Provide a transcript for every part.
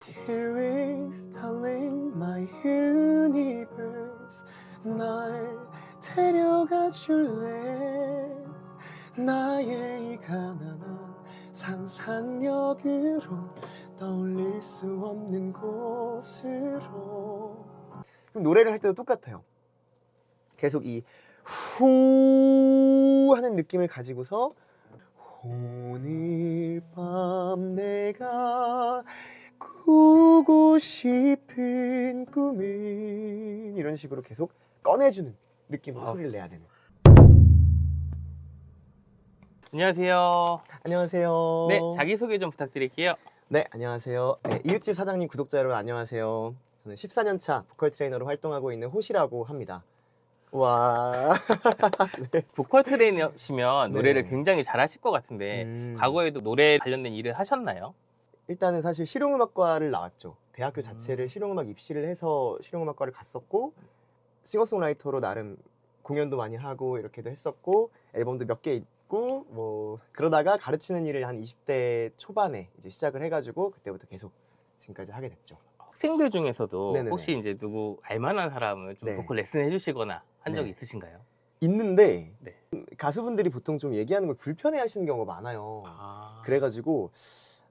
Here is darling my universe 날 데려가 줄래 나의 이 가난한 상상력으로 떠올릴 수 없는 곳으로. 그럼 노래를 할 때도 똑같아요. 계속 이 후 하는 느낌을 가지고서 오늘 밤 내가 꾸고 싶은 꿈은 이런 식으로 계속 꺼내주는 느낌으로 소리를 내야 되는. 안녕하세요. 안녕하세요. 네, 자기소개 좀 부탁드릴게요. 네, 안녕하세요. 네, 이웃집 사장님, 구독자 여러분 안녕하세요. 저는 14년차 보컬 트레이너로 활동하고 있는 호시라고 합니다. 와. 네. 보컬 트레이너시면 노래를 네. 굉장히 잘하실 것 같은데 과거에도 노래 관련된 일을 하셨나요? 일단은 사실 실용음악과를 나왔죠. 대학교 자체를 실용음악 입시를 해서 실용음악과를 갔었고 싱어송라이터로 나름 공연도 많이 하고 이렇게도 했었고 앨범도 몇 개 있고 뭐 그러다가 가르치는 일을 한 20대 초반에 이제 시작을 해가지고 그때부터 계속 지금까지 하게 됐죠. 학생들 중에서도 네네네. 혹시 이제 누구 알만한 사람을 좀 네. 보컬 레슨 해주시거나 한 적이 네. 있으신가요? 있는데 네. 가수분들이 보통 좀 얘기하는 걸 불편해 하시는 경우가 많아요. 그래가지고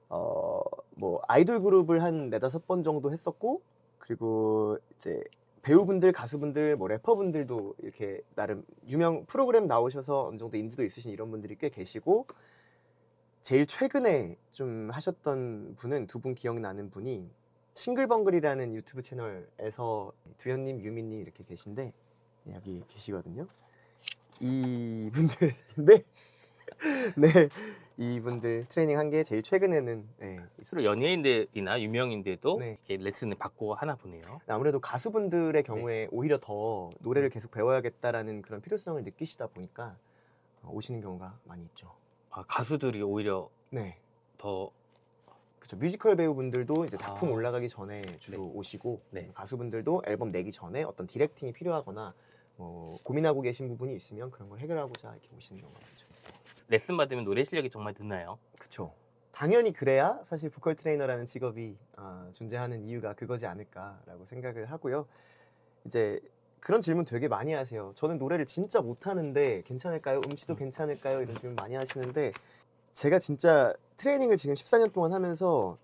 뭐 아이돌 그룹을 한 4-5번 정도 했었고 그리고 이제 배우분들, 가수분들, 뭐 래퍼분들도 이렇게 나름 유명 프로그램 나오셔서 어느 정도 인지도 있으신 이런 분들이 꽤 계시고 제일 최근에 좀 하셨던 분은 두 분 기억나는 분이 싱글벙글이라는 유튜브 채널에서 두현님, 유민님 이렇게 계신데 여기 계시거든요. 이분들인데 네, 이분들 트레이닝 한 게 제일 최근에는 네, 스스로 연예인들이나 유명인들도 네. 이렇게 레슨을 받고 하나 보네요. 아무래도 가수분들의 경우에 오히려 더 노래를 계속 배워야겠다라는 그런 필요성을 느끼시다 보니까 오시는 경우가 많이 있죠. 아, 가수들이 오히려 네, 더 그렇죠. 뮤지컬 배우분들도 이제 작품 아. 올라가기 전에 주로 네. 오시고 네. 가수분들도 앨범 내기 전에 어떤 디렉팅이 필요하거나 고민하고 계신 부분이 있으면 그런 걸 해결하고자 이렇게 오시는 경우가 많죠. 레슨 받으면 노래 실력이 정말 늦나요? 그렇죠. 당연히 그래야 사실 보컬 트레이너라는 직업이 존재하는 이유가 그거지 않을까라고 생각을 하고요. 이제 그런 질문 되게 많이 하세요. 저는 노래를 진짜 못하는데 괜찮을까요? 음치도 괜찮을까요? 이런 질문 많이 하시는데 제가 진짜 트레이닝을 지금 14년 동안 하면서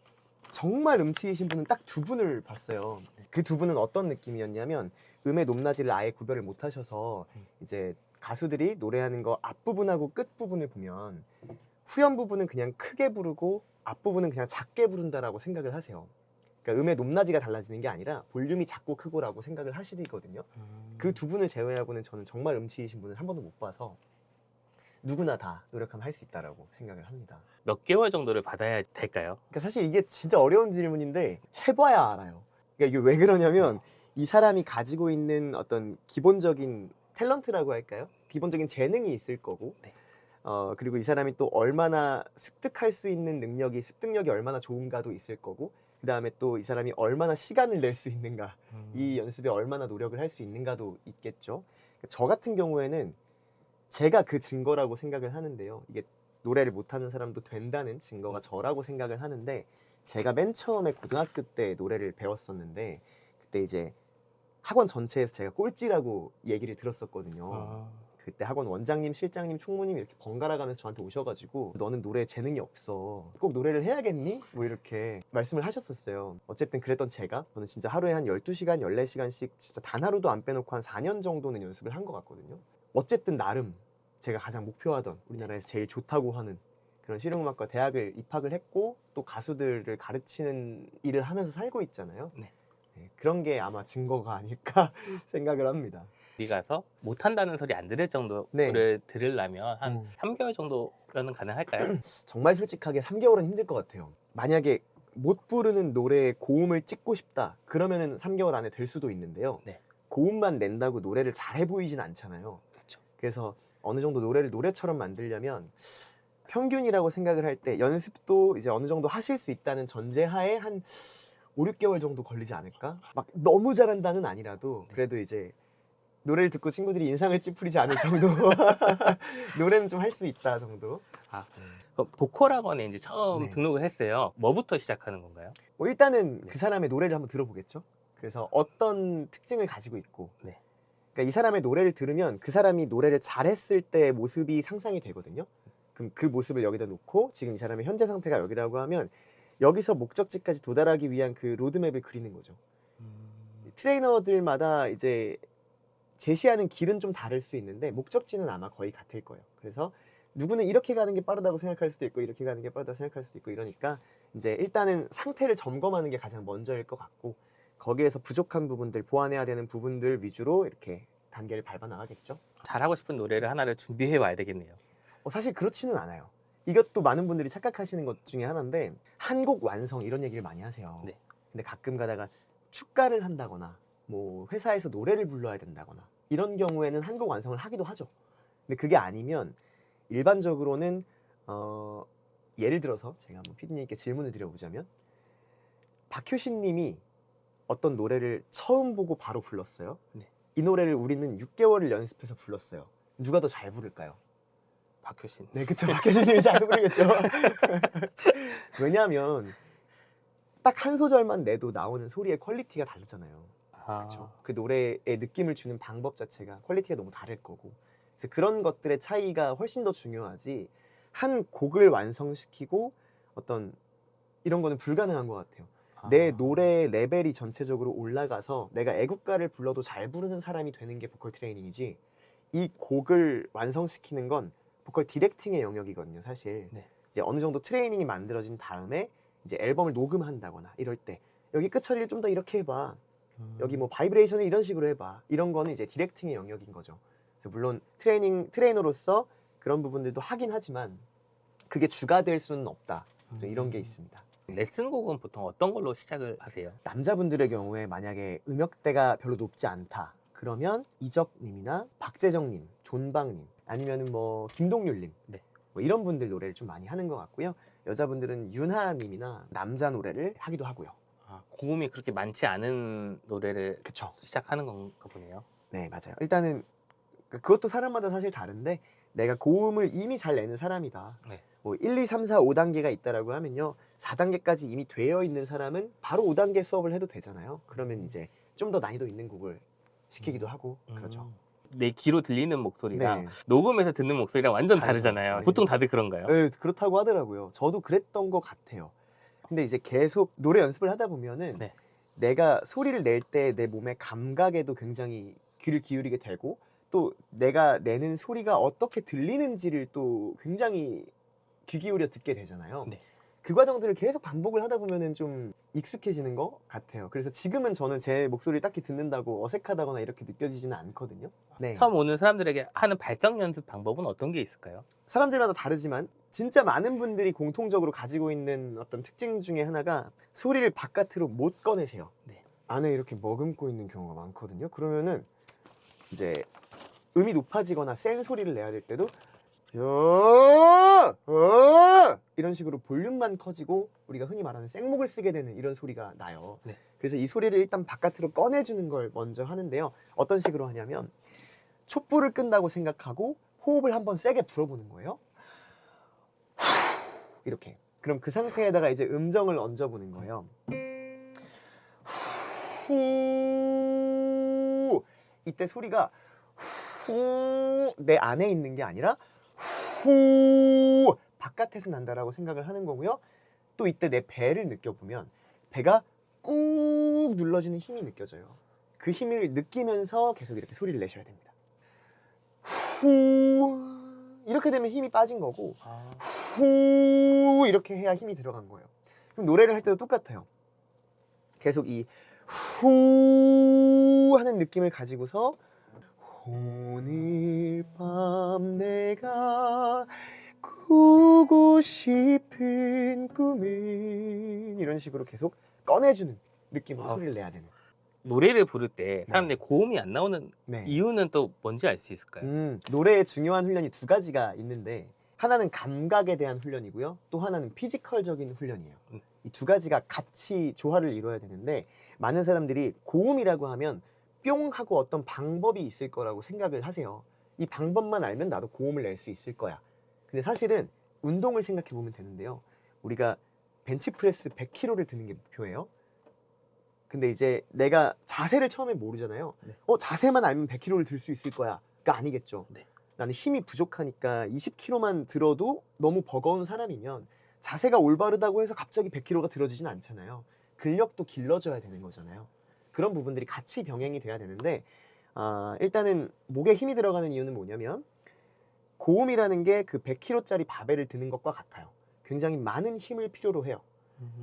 정말 음치이신 분은 딱 두 분을 봤어요. 그 두 분은 어떤 느낌이었냐면 음의 높낮이를 아예 구별을 못 하셔서 이제 가수들이 노래하는 거 앞부분하고 끝부분을 보면 후렴 부분은 그냥 크게 부르고 앞부분은 그냥 작게 부른다라고 생각을 하세요. 그러니까 음의 높낮이가 달라지는 게 아니라 볼륨이 작고 크고라고 생각을 하시거든요. 그 두 분을 제외하고는 저는 정말 음치이신 분을 한 번도 못 봐서 누구나 다 노력하면 할 수 있다라고 생각을 합니다. 몇 개월 정도를 받아야 될까요? 그러니까 사실 이게 진짜 어려운 질문인데 해봐야 알아요. 그러니까 이게 왜 그러냐면 이 사람이 가지고 있는 어떤 기본적인 탤런트라고 할까요? 기본적인 재능이 있을 거고 네. 그리고 이 사람이 또 얼마나 습득할 수 있는 능력이 습득력이 얼마나 좋은가도 있을 거고 그 다음에 또 이 사람이 얼마나 시간을 낼 수 있는가 이 연습에 얼마나 노력을 할 수 있는가도 있겠죠. 저 같은 경우에는 제가 그 증거라고 생각을 하는데요. 이게 노래를 못하는 사람도 된다는 증거가 저라고 생각을 하는데 제가 맨 처음에 고등학교 때 노래를 배웠었는데 그때 이제 학원 전체에서 제가 꼴찌라고 얘기를 들었었거든요. 그때 학원 원장님, 실장님, 총무님 이렇게 번갈아 가면서 저한테 오셔가지고 너는 노래에 재능이 없어. 꼭 노래를 해야겠니? 뭐 이렇게 말씀을 하셨었어요. 어쨌든 그랬던 저는 진짜 하루에 한 12시간, 14시간씩 진짜 단 하루도 안 빼놓고 한 4년 정도는 연습을 한 것 같거든요. 어쨌든 나름 제가 가장 목표하던 우리나라에서 제일 좋다고 하는 그런 실용음악과 대학을 입학을 했고 또 가수들을 가르치는 일을 하면서 살고 있잖아요. 네. 네, 그런 게 아마 증거가 아닐까 생각을 합니다. 어디 가서 못한다는 소리 안 들을 정도를 네. 들으려면 한 3개월 정도면 가능할까요? 정말 솔직하게 3개월은 힘들 것 같아요. 만약에 못 부르는 노래에 고음을 찍고 싶다 그러면은 3개월 안에 될 수도 있는데요. 네. 고음만 낸다고 노래를 잘해 보이진 않잖아요. 그렇죠. 그래서 어느 정도 노래를 노래처럼 만들려면 평균이라고 생각을 할 때 연습도 이제 어느 정도 하실 수 있다는 전제하에 한 5-6개월 정도 걸리지 않을까? 막 너무 잘한다는 아니라도 그래도 이제 노래를 듣고 친구들이 인상을 찌푸리지 않을 정도 노래는 좀 할 수 있다 정도 그럼 보컬 학원에 이제 처음 네. 등록을 했어요. 뭐부터 시작하는 건가요? 뭐 일단은 네. 그 사람의 노래를 한번 들어보겠죠. 그래서 어떤 특징을 가지고 있고, 네. 그러니까 이 사람의 노래를 들으면 그 사람이 노래를 잘했을 때의 모습이 상상이 되거든요. 그럼 그 모습을 여기다 놓고 지금 이 사람의 현재 상태가 여기라고 하면 여기서 목적지까지 도달하기 위한 그 로드맵을 그리는 거죠. 트레이너들마다 이제 제시하는 길은 좀 다를 수 있는데 목적지는 아마 거의 같을 거예요. 그래서 누구는 이렇게 가는 게 빠르다고 생각할 수도 있고 이렇게 가는 게 빠르다고 생각할 수도 있고 이러니까 이제 일단은 상태를 점검하는 게 가장 먼저일 것 같고 거기에서 부족한 부분들, 보완해야 되는 부분들 위주로 이렇게 단계를 밟아 나가겠죠. 잘하고 싶은 노래를 하나를 준비해 와야 되겠네요. 사실 그렇지는 않아요. 이것도 많은 분들이 착각하시는 것 중에 하나인데 한 곡 완성 이런 얘기를 많이 하세요. 네. 근데 가끔 가다가 축가를 한다거나 뭐 회사에서 노래를 불러야 된다거나 이런 경우에는 한 곡 완성을 하기도 하죠. 근데 그게 아니면 일반적으로는 예를 들어서 제가 한번 피디님께 질문을 드려보자면 박효신 님이 어떤 노래를 처음 보고 바로 불렀어요. 네. 이 노래를 우리는 6개월을 연습해서 불렀어요. 누가 더 잘 부를까요? 박효신. 네, 그쵸. 박효신 님이 잘 부르겠죠. 왜냐하면 딱 한 소절만 내도 나오는 소리의 퀄리티가 다르잖아요. 그렇죠. 그 노래의 느낌을 주는 방법 자체가 퀄리티가 너무 다를 거고 그래서 그런 것들의 차이가 훨씬 더 중요하지 한 곡을 완성시키고 어떤 이런 거는 불가능한 것 같아요. 내 노래 레벨이 전체적으로 올라가서 내가 애국가를 불러도 잘 부르는 사람이 되는 게 보컬 트레이닝이지 이 곡을 완성시키는 건 보컬 디렉팅의 영역이거든요. 사실 네. 이제 어느 정도 트레이닝이 만들어진 다음에 이제 앨범을 녹음한다거나 이럴 때 여기 끝 처리를 좀 더 이렇게 해봐. 여기 뭐 바이브레이션을 이런 식으로 해봐. 이런 거는 이제 디렉팅의 영역인 거죠. 그래서 물론 트레이너로서 그런 부분들도 하긴 하지만 그게 주가 될 수는 없다. 이런 게 있습니다. 레슨곡은 보통 어떤 걸로 시작을 하세요? 남자분들의 경우에 만약에 음역대가 별로 높지 않다. 그러면 이적님이나 박재정님, 존박님 아니면은 뭐 김동률님 네. 뭐 이런 분들 노래를 좀 많이 하는 것 같고요. 여자분들은 윤하님이나 남자 노래를 하기도 하고요. 고음이 그렇게 많지 않은 노래를 그쵸. 시작하는 건가 보네요. 네, 맞아요. 일단은 그것도 사람마다 사실 다른데 내가 고음을 이미 잘 내는 사람이다. 네. 뭐 1, 2, 3, 4, 5단계가 있다라고 하면요. 4단계까지 이미 되어 있는 사람은 바로 5단계 수업을 해도 되잖아요. 그러면 이제 좀 더 난이도 있는 곡을 시키기도 하고 그렇죠. 내 귀로 들리는 목소리랑 네. 녹음해서 듣는 목소리랑 완전 다르죠. 다르잖아요. 네. 보통 다들 그런가요? 네, 그렇다고 하더라고요. 저도 그랬던 것 같아요. 근데 이제 계속 노래 연습을 하다 보면은 네. 내가 소리를 낼 때 내 몸의 감각에도 굉장히 귀를 기울이게 되고 또 내가 내는 소리가 어떻게 들리는지를 또 굉장히 귀 기울여 듣게 되잖아요. 네. 그 과정들을 계속 반복을 하다 보면은 좀 익숙해지는 것 같아요. 그래서 지금은 저는 제 목소리를 딱히 듣는다고 어색하다거나 이렇게 느껴지지는 않거든요. 네. 처음 오는 사람들에게 하는 발성 연습 방법은 어떤 게 있을까요? 사람들마다 다르지만 진짜 많은 분들이 공통적으로 가지고 있는 어떤 특징 중에 하나가 소리를 바깥으로 못 꺼내세요. 네. 안에 이렇게 머금고 있는 경우가 많거든요. 그러면은 이제 음이 높아지거나 센 소리를 내야 될 때도 이런 식으로 볼륨만 커지고 우리가 흔히 말하는 생목을 쓰게 되는 이런 소리가 나요. 네. 그래서 이 소리를 일단 바깥으로 꺼내주는 걸 먼저 하는데요. 어떤 식으로 하냐면 촛불을 끈다고 생각하고 호흡을 한번 세게 불어보는 거예요. 이렇게. 그럼 그 상태에다가 이제 음정을 얹어보는 거예요. 후. 이때 소리가 후 내 안에 있는 게 아니라 후 바깥에서 난다라고 생각을 하는 거고요. 또 이때 내 배를 느껴보면 배가 꾹 눌러지는 힘이 느껴져요. 그 힘을 느끼면서 계속 이렇게 소리를 내셔야 됩니다. 후 이렇게 되면 힘이 빠진 거고 후 이렇게 해야 힘이 들어간 거예요. 그럼 노래를 할 때도 똑같아요. 계속 이 후 하는 느낌을 가지고서 오늘 밤 내가 꾸고 싶은 꿈은 이런 식으로 계속 꺼내주는 느낌으로 소리를 내야 되는. 노래를 부를 때 사람들이 고음이 안 나오는 네. 이유는 또 뭔지 알 수 있을까요? 노래의 중요한 훈련이 두 가지가 있는데 하나는 감각에 대한 훈련이고요. 또 하나는 피지컬적인 훈련이에요. 이 두 가지가 같이 조화를 이뤄야 되는데 많은 사람들이 고음이라고 하면 뿅 하고 어떤 방법이 있을 거라고 생각을 하세요. 이 방법만 알면 나도 고음을 낼 수 있을 거야. 근데 사실은 운동을 생각해 보면 되는데요. 우리가 벤치프레스 100kg를 드는 게 목표예요. 근데 이제 내가 자세를 처음에 모르잖아요. 네. 자세만 알면 100kg를 들 수 있을 거야가 아니겠죠. 네. 나는 힘이 부족하니까 20kg만 들어도 너무 버거운 사람이면 자세가 올바르다고 해서 갑자기 100kg가 들어지진 않잖아요. 근력도 길러져야 되는 거잖아요. 그런 부분들이 같이 병행이 돼야 되는데 일단은 목에 힘이 들어가는 이유는 뭐냐면 고음이라는 게 그 100kg짜리 바벨을 드는 것과 같아요. 굉장히 많은 힘을 필요로 해요.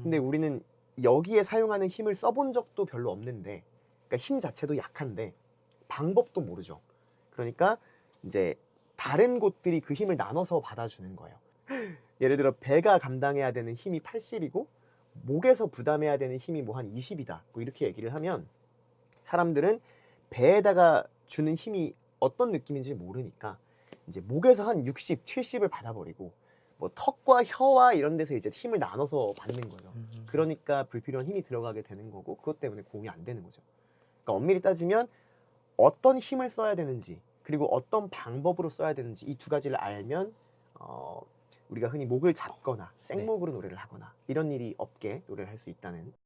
근데 우리는 여기에 사용하는 힘을 써본 적도 별로 없는데, 그러니까 힘 자체도 약한데 방법도 모르죠. 그러니까 이제 다른 곳들이 그 힘을 나눠서 받아주는 거예요. 예를 들어 배가 감당해야 되는 힘이 80이고 목에서 부담해야 되는 힘이 뭐 한 20이다. 뭐 이렇게 얘기를 하면 사람들은 배에다가 주는 힘이 어떤 느낌인지 모르니까 이제 목에서 한 60, 70을 받아버리고 뭐 턱과 혀와 이런 데서 이제 힘을 나눠서 받는 거죠. 그러니까 불필요한 힘이 들어가게 되는 거고 그것 때문에 고음이 안 되는 거죠. 그러니까 엄밀히 따지면 어떤 힘을 써야 되는지 그리고 어떤 방법으로 써야 되는지 이 두 가지를 알면 우리가 흔히 목을 잡거나 생목으로 노래를 하거나 이런 일이 없게 노래를 할 수 있다는